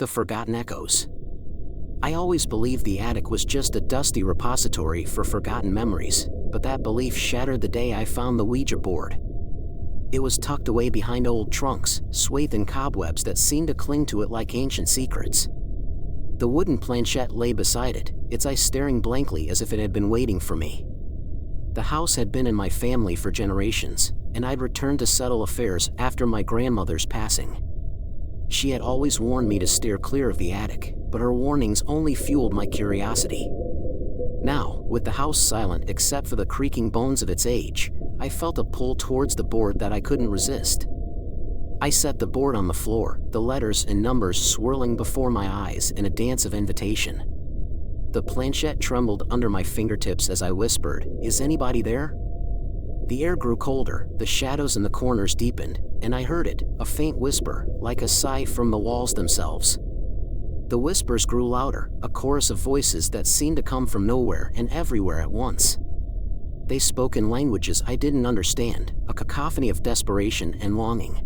The Forgotten Echoes. I always believed the attic was just a dusty repository for forgotten memories, but that belief shattered the day I found the Ouija board. It was tucked away behind old trunks, swathed in cobwebs that seemed to cling to it like ancient secrets. The wooden planchette lay beside it, its eyes staring blankly as if it had been waiting for me. The house had been in my family for generations, and I'd returned to settle affairs after my grandmother's passing. She had always warned me to steer clear of the attic, but her warnings only fueled my curiosity. Now, with the house silent except for the creaking bones of its age, I felt a pull towards the board that I couldn't resist. I set the board on the floor, the letters and numbers swirling before my eyes in a dance of invitation. The planchette trembled under my fingertips as I whispered, "Is anybody there?" The air grew colder, the shadows in the corners deepened, and I heard it, a faint whisper, like a sigh from the walls themselves. The whispers grew louder, a chorus of voices that seemed to come from nowhere and everywhere at once. They spoke in languages I didn't understand, a cacophony of desperation and longing.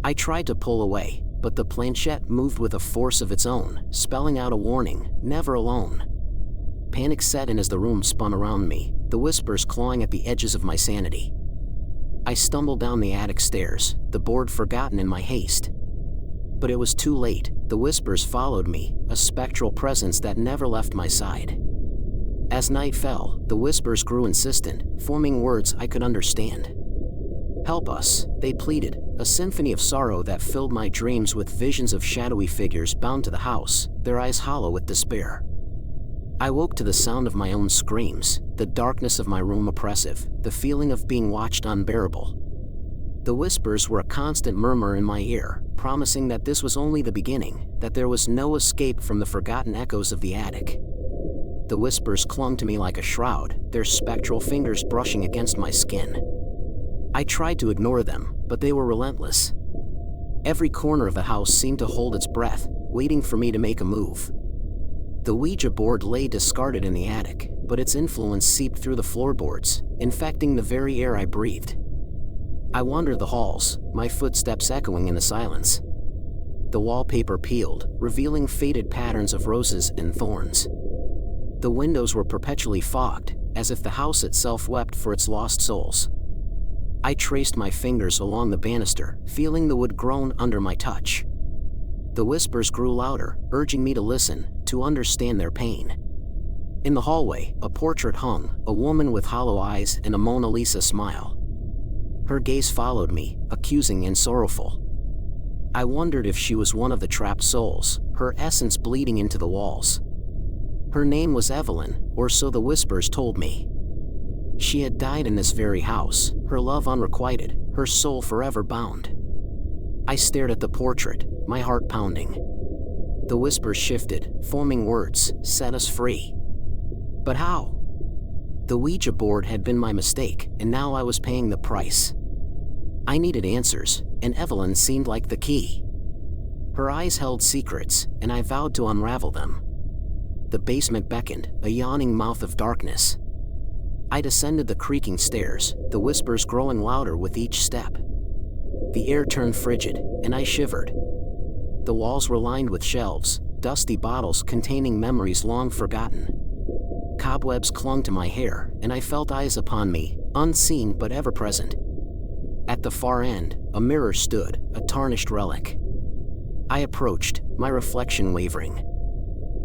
I tried to pull away, but the planchette moved with a force of its own, spelling out a warning, never alone. Panic set in as the room spun around me, the whispers clawing at the edges of my sanity. I stumbled down the attic stairs, the board forgotten in my haste. But it was too late, the whispers followed me, a spectral presence that never left my side. As night fell, the whispers grew insistent, forming words I could understand. "Help us," they pleaded, a symphony of sorrow that filled my dreams with visions of shadowy figures bound to the house, their eyes hollow with despair. I woke to the sound of my own screams, the darkness of my room oppressive, the feeling of being watched unbearable. The whispers were a constant murmur in my ear, promising that this was only the beginning, that there was no escape from the forgotten echoes of the attic. The whispers clung to me like a shroud, their spectral fingers brushing against my skin. I tried to ignore them, but they were relentless. Every corner of the house seemed to hold its breath, waiting for me to make a move. The Ouija board lay discarded in the attic, but its influence seeped through the floorboards, infecting the very air I breathed. I wandered the halls, my footsteps echoing in the silence. The wallpaper peeled, revealing faded patterns of roses and thorns. The windows were perpetually fogged, as if the house itself wept for its lost souls. I traced my fingers along the banister, feeling the wood groan under my touch. The whispers grew louder, urging me to listen, to understand their pain. In the hallway, a portrait hung, a woman with hollow eyes and a Mona Lisa smile. Her gaze followed me, accusing and sorrowful. I wondered if she was one of the trapped souls, her essence bleeding into the walls. Her name was Evelyn, or so the whispers told me. She had died in this very house, her love unrequited, her soul forever bound. I stared at the portrait, my heart pounding. The whispers shifted, forming words, "Set us free." But how? The Ouija board had been my mistake, and now I was paying the price. I needed answers, and Evelyn seemed like the key. Her eyes held secrets, and I vowed to unravel them. The basement beckoned, a yawning mouth of darkness. I descended the creaking stairs, the whispers growing louder with each step. The air turned frigid, and I shivered. The walls were lined with shelves, dusty bottles containing memories long forgotten. Cobwebs clung to my hair, and I felt eyes upon me, unseen but ever present. At the far end, a mirror stood, a tarnished relic. I approached, my reflection wavering.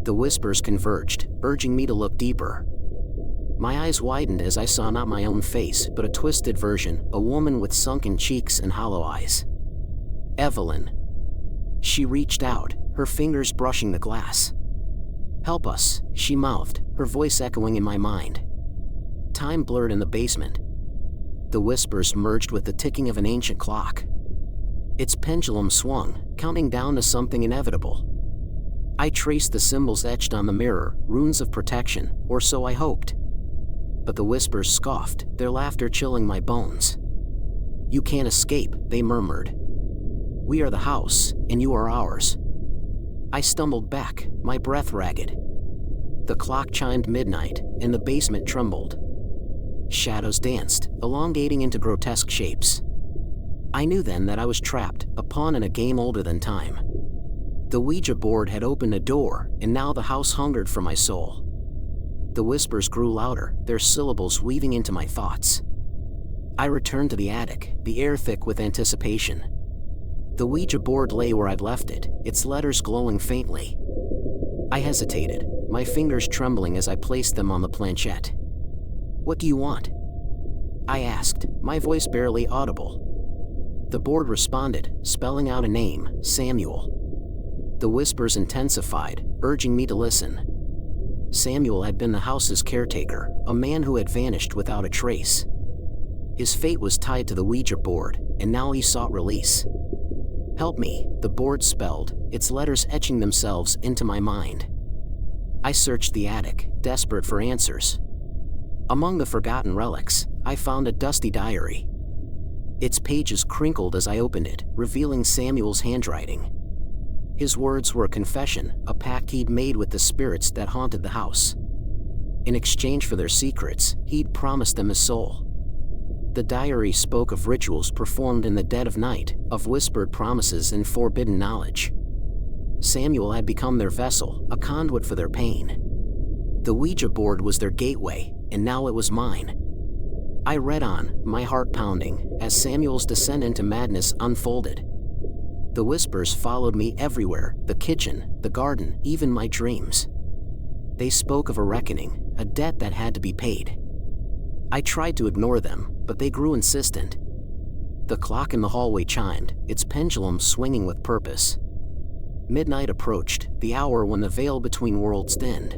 The whispers converged, urging me to look deeper. My eyes widened as I saw not my own face, but a twisted version, a woman with sunken cheeks and hollow eyes. Evelyn. She reached out, her fingers brushing the glass. "Help us," she mouthed, her voice echoing in my mind. Time blurred in the basement. The whispers merged with the ticking of an ancient clock. Its pendulum swung, counting down to something inevitable. I traced the symbols etched on the mirror, runes of protection, or so I hoped. But the whispers scoffed, their laughter chilling my bones. "You can't escape," they murmured. "We are the house, and you are ours." I stumbled back, my breath ragged. The clock chimed midnight, and the basement trembled. Shadows danced, elongating into grotesque shapes. I knew then that I was trapped, a pawn in a game older than time. The Ouija board had opened a door, and now the house hungered for my soul. The whispers grew louder, their syllables weaving into my thoughts. I returned to the attic, the air thick with anticipation. The Ouija board lay where I'd left it, its letters glowing faintly. I hesitated, my fingers trembling as I placed them on the planchette. "What do you want?" I asked, my voice barely audible. The board responded, spelling out a name, Samuel. The whispers intensified, urging me to listen. Samuel had been the house's caretaker, a man who had vanished without a trace. His fate was tied to the Ouija board, and now he sought release. "Help me," the board spelled, its letters etching themselves into my mind. I searched the attic, desperate for answers. Among the forgotten relics, I found a dusty diary. Its pages crinkled as I opened it, revealing Samuel's handwriting. His words were a confession, a pact he'd made with the spirits that haunted the house. In exchange for their secrets, he'd promised them his soul. The diary spoke of rituals performed in the dead of night, of whispered promises and forbidden knowledge. Samuel had become their vessel, a conduit for their pain. The Ouija board was their gateway, and now it was mine. I read on, my heart pounding, as Samuel's descent into madness unfolded. The whispers followed me everywhere, the kitchen, the garden, even my dreams. They spoke of a reckoning, a debt that had to be paid. I tried to ignore them, but they grew insistent. The clock in the hallway chimed, its pendulum swinging with purpose. Midnight approached, the hour when the veil between worlds thinned.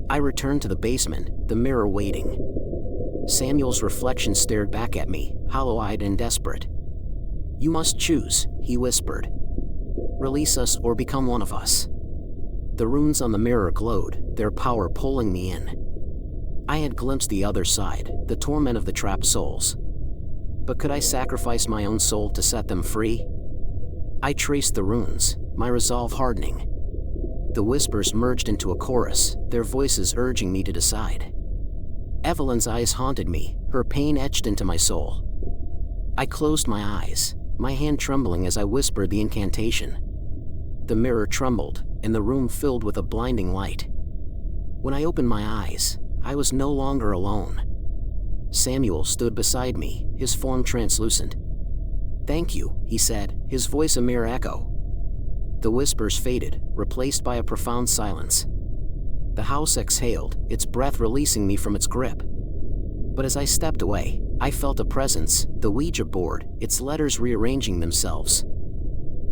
I returned to the basement, the mirror waiting. Samuel's reflection stared back at me, hollow-eyed and desperate. "You must choose," he whispered. "Release us or become one of us." The runes on the mirror glowed, their power pulling me in. I had glimpsed the other side, the torment of the trapped souls. But could I sacrifice my own soul to set them free? I traced the runes, my resolve hardening. The whispers merged into a chorus, their voices urging me to decide. Evelyn's eyes haunted me, her pain etched into my soul. I closed my eyes, my hand trembling as I whispered the incantation. The mirror trembled, and the room filled with a blinding light. When I opened my eyes, I was no longer alone. Samuel stood beside me, his form translucent. "Thank you," he said, his voice a mere echo. The whispers faded, replaced by a profound silence. The house exhaled, its breath releasing me from its grip. But as I stepped away, I felt a presence, the Ouija board, its letters rearranging themselves.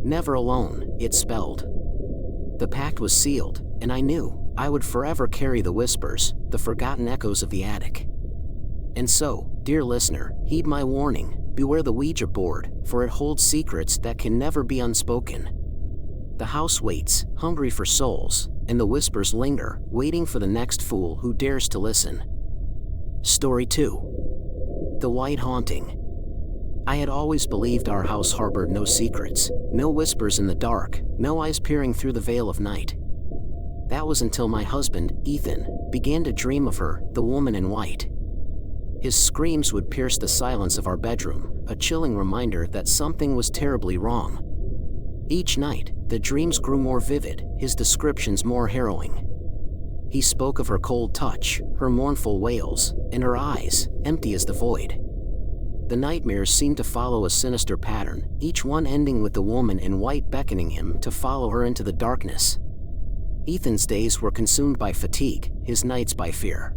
"Never alone," it spelled. The pact was sealed, and I knew I would forever carry the whispers, the forgotten echoes of the attic. And so, dear listener, heed my warning, beware the Ouija board, for it holds secrets that can never be unspoken. The house waits, hungry for souls, and the whispers linger, waiting for the next fool who dares to listen. Story 2. The White Haunting. I had always believed our house harbored no secrets, no whispers in the dark, no eyes peering through the veil of night. That was until my husband, Ethan, began to dream of her, the woman in white. His screams would pierce the silence of our bedroom, a chilling reminder that something was terribly wrong. Each night, the dreams grew more vivid, his descriptions more harrowing. He spoke of her cold touch, her mournful wails, and her eyes, empty as the void. The nightmares seemed to follow a sinister pattern, each one ending with the woman in white beckoning him to follow her into the darkness. Ethan's days were consumed by fatigue, his nights by fear.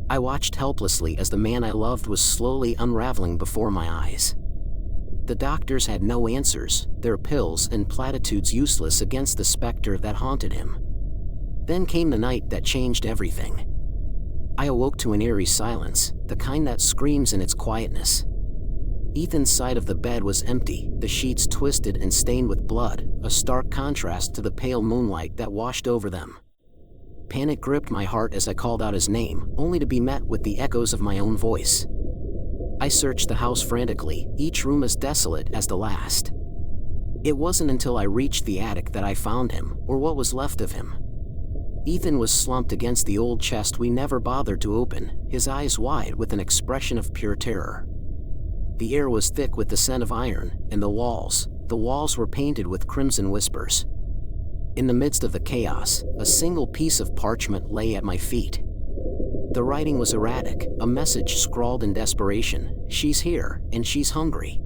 I watched helplessly as the man I loved was slowly unraveling before my eyes. The doctors had no answers, their pills and platitudes useless against the specter that haunted him. Then came the night that changed everything. I awoke to an eerie silence, the kind that screams in its quietness. Ethan's side of the bed was empty, the sheets twisted and stained with blood, a stark contrast to the pale moonlight that washed over them. Panic gripped my heart as I called out his name, only to be met with the echoes of my own voice. I searched the house frantically, each room as desolate as the last. It wasn't until I reached the attic that I found him, or what was left of him. Ethan was slumped against the old chest we never bothered to open, his eyes wide with an expression of pure terror. The air was thick with the scent of iron, and the walls were painted with crimson whispers. In the midst of the chaos, a single piece of parchment lay at my feet. The writing was erratic, a message scrawled in desperation. She's here, and she's hungry.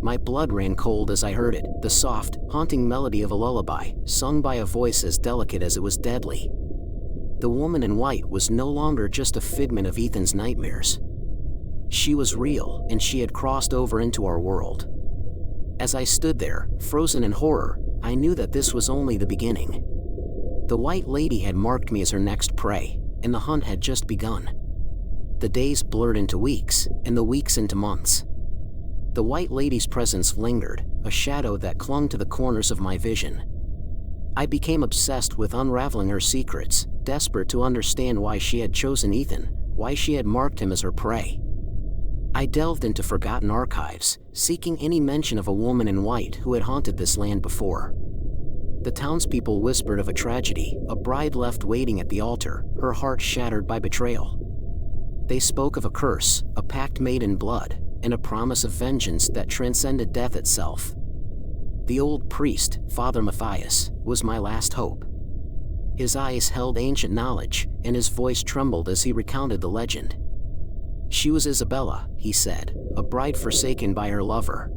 My blood ran cold as I heard it, the soft, haunting melody of a lullaby, sung by a voice as delicate as it was deadly. The woman in white was no longer just a figment of Ethan's nightmares. She was real, and she had crossed over into our world. As I stood there, frozen in horror, I knew that this was only the beginning. The White Lady had marked me as her next prey, and the hunt had just begun. The days blurred into weeks, and the weeks into months. The White Lady's presence lingered, a shadow that clung to the corners of my vision. I became obsessed with unraveling her secrets, desperate to understand why she had chosen Ethan, why she had marked him as her prey. I delved into forgotten archives, seeking any mention of a woman in white who had haunted this land before. The townspeople whispered of a tragedy, a bride left waiting at the altar, her heart shattered by betrayal. They spoke of a curse, a pact made in blood, and a promise of vengeance that transcended death itself. The old priest, Father Matthias, was my last hope. His eyes held ancient knowledge, and his voice trembled as he recounted the legend. She was Isabella, he said, a bride forsaken by her lover.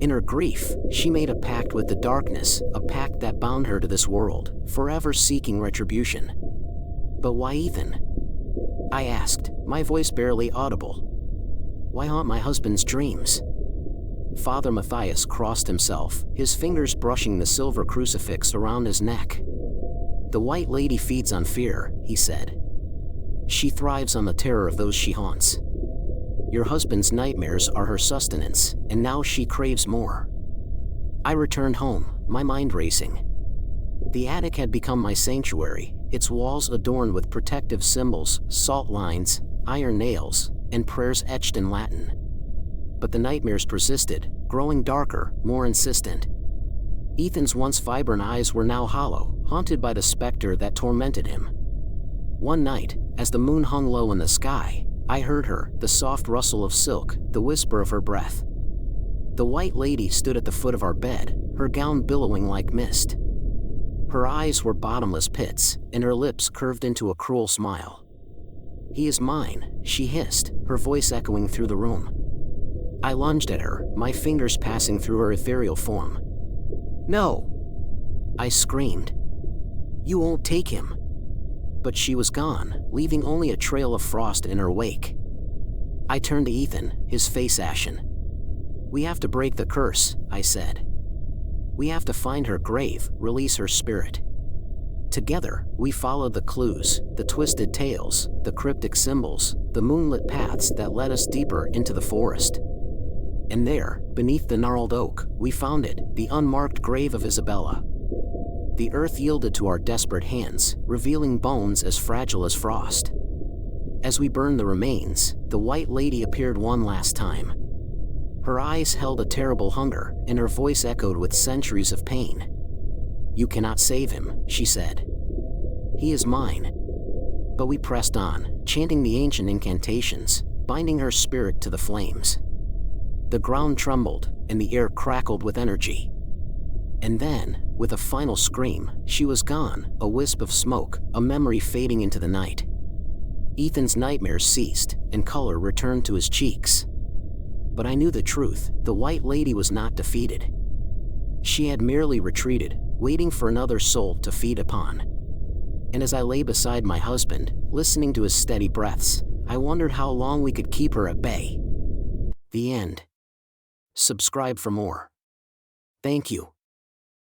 In her grief, she made a pact with the darkness, a pact that bound her to this world, forever seeking retribution. But why Ethan? I asked, my voice barely audible. Why haunt my husband's dreams? Father Matthias crossed himself, his fingers brushing the silver crucifix around his neck. The White Lady feeds on fear, he said. She thrives on the terror of those she haunts. Your husband's nightmares are her sustenance, and now she craves more. I returned home, my mind racing. The attic had become my sanctuary, its walls adorned with protective symbols, salt lines, iron nails, and prayers etched in Latin. But the nightmares persisted, growing darker, more insistent. Ethan's once vibrant eyes were now hollow, haunted by the specter that tormented him. One night, as the moon hung low in the sky, I heard her, the soft rustle of silk, the whisper of her breath. The White Lady stood at the foot of our bed, her gown billowing like mist. Her eyes were bottomless pits, and her lips curved into a cruel smile. He is mine, she hissed, her voice echoing through the room. I lunged at her, my fingers passing through her ethereal form. No! I screamed. You won't take him. But she was gone, leaving only a trail of frost in her wake. I turned to Ethan, his face ashen. We have to break the curse, I said. We have to find her grave, release her spirit. Together, we followed the clues, the twisted tales, the cryptic symbols, the moonlit paths that led us deeper into the forest. And there, beneath the gnarled oak, we found it, the unmarked grave of Isabella. The earth yielded to our desperate hands, revealing bones as fragile as frost. As we burned the remains, the White Lady appeared one last time. Her eyes held a terrible hunger, and her voice echoed with centuries of pain. You cannot save him, she said. He is mine. But we pressed on, chanting the ancient incantations, binding her spirit to the flames. The ground trembled, and the air crackled with energy. And then, with a final scream, she was gone, a wisp of smoke, a memory fading into the night. Ethan's nightmares ceased, and color returned to his cheeks. But I knew the truth, the White Lady was not defeated. She had merely retreated, waiting for another soul to feed upon. And as I lay beside my husband, listening to his steady breaths, I wondered how long we could keep her at bay. The end. Subscribe for more. Thank you.